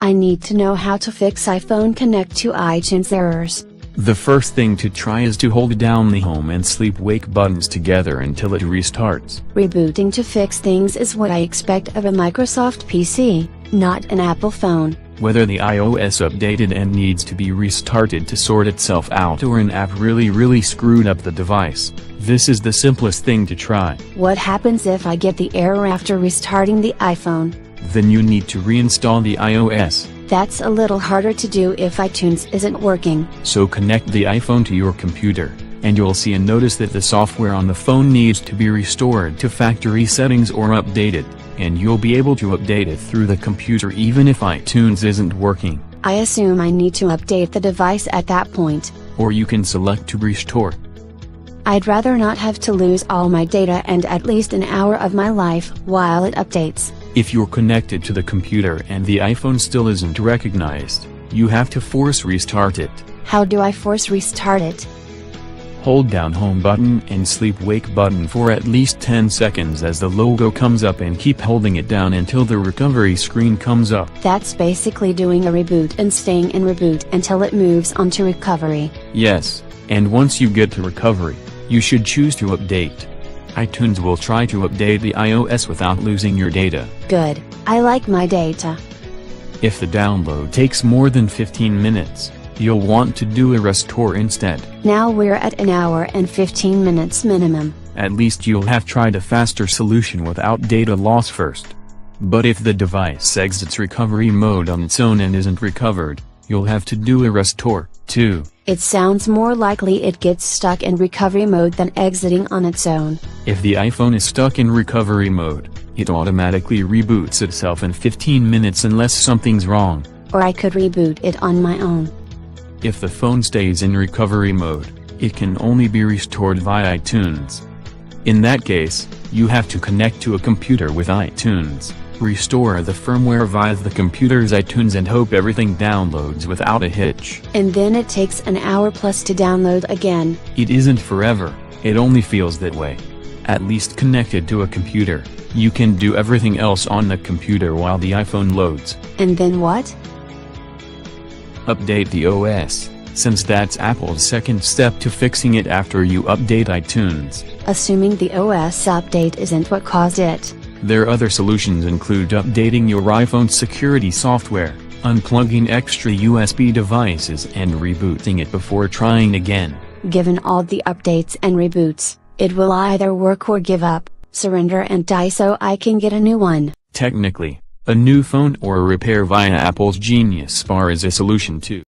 I need to know how to fix iPhone Connect to iTunes errors. The first thing to try is to hold down the home and sleep-wake buttons together until it restarts. Rebooting to fix things is what I expect of a Microsoft PC, not an Apple phone. Whether the iOS updated and needs to be restarted to sort itself out or an app really screwed up the device, this is the simplest thing to try. What happens if I get the error after restarting the iPhone? Then you need to reinstall the iOS. That's a little harder to do if iTunes isn't working. So connect the iPhone to your computer, and you'll see and notice that the software on the phone needs to be restored to factory settings or updated, and you'll be able to update it through the computer even if iTunes isn't working. I assume I need to update the device at that point. Or you can select to restore. I'd rather not have to lose all my data and at least an hour of my life while it updates. If you're connected to the computer and the iPhone still isn't recognized, you have to force restart it. How do I force restart it? Hold down home button and sleep wake button for at least 10 seconds as the logo comes up and keep holding it down until the recovery screen comes up. That's basically doing a reboot and staying in reboot until it moves on to recovery. Yes, and once you get to recovery, you should choose to update. iTunes will try to update the iOS without losing your data. Good, I like my data. If the download takes more than 15 minutes, you'll want to do a restore instead. Now we're at an hour and 15 minutes minimum. At least you'll have tried a faster solution without data loss first. But if the device exits recovery mode on its own and isn't recovered, you'll have to do a restore, too. It sounds more likely it gets stuck in recovery mode than exiting on its own. If the iPhone is stuck in recovery mode, it automatically reboots itself in 15 minutes unless something's wrong. Or I could reboot it on my own. If the phone stays in recovery mode, it can only be restored via iTunes. In that case, you have to connect to a computer with iTunes, restore the firmware via the computer's iTunes and hope everything downloads without a hitch. And then it takes an hour plus to download again. It isn't forever, it only feels that way. At least connected to a computer, you can do everything else on the computer while the iPhone loads. And then what? Update the OS, since that's Apple's second step to fixing it after you update iTunes. Assuming the OS update isn't what caused it. Their other solutions include updating your iPhone security software, unplugging extra USB devices and rebooting it before trying again. Given all the updates and reboots, it will either work or give up, surrender and die so I can get a new one. Technically, a new phone or a repair via Apple's Genius Bar is a solution too.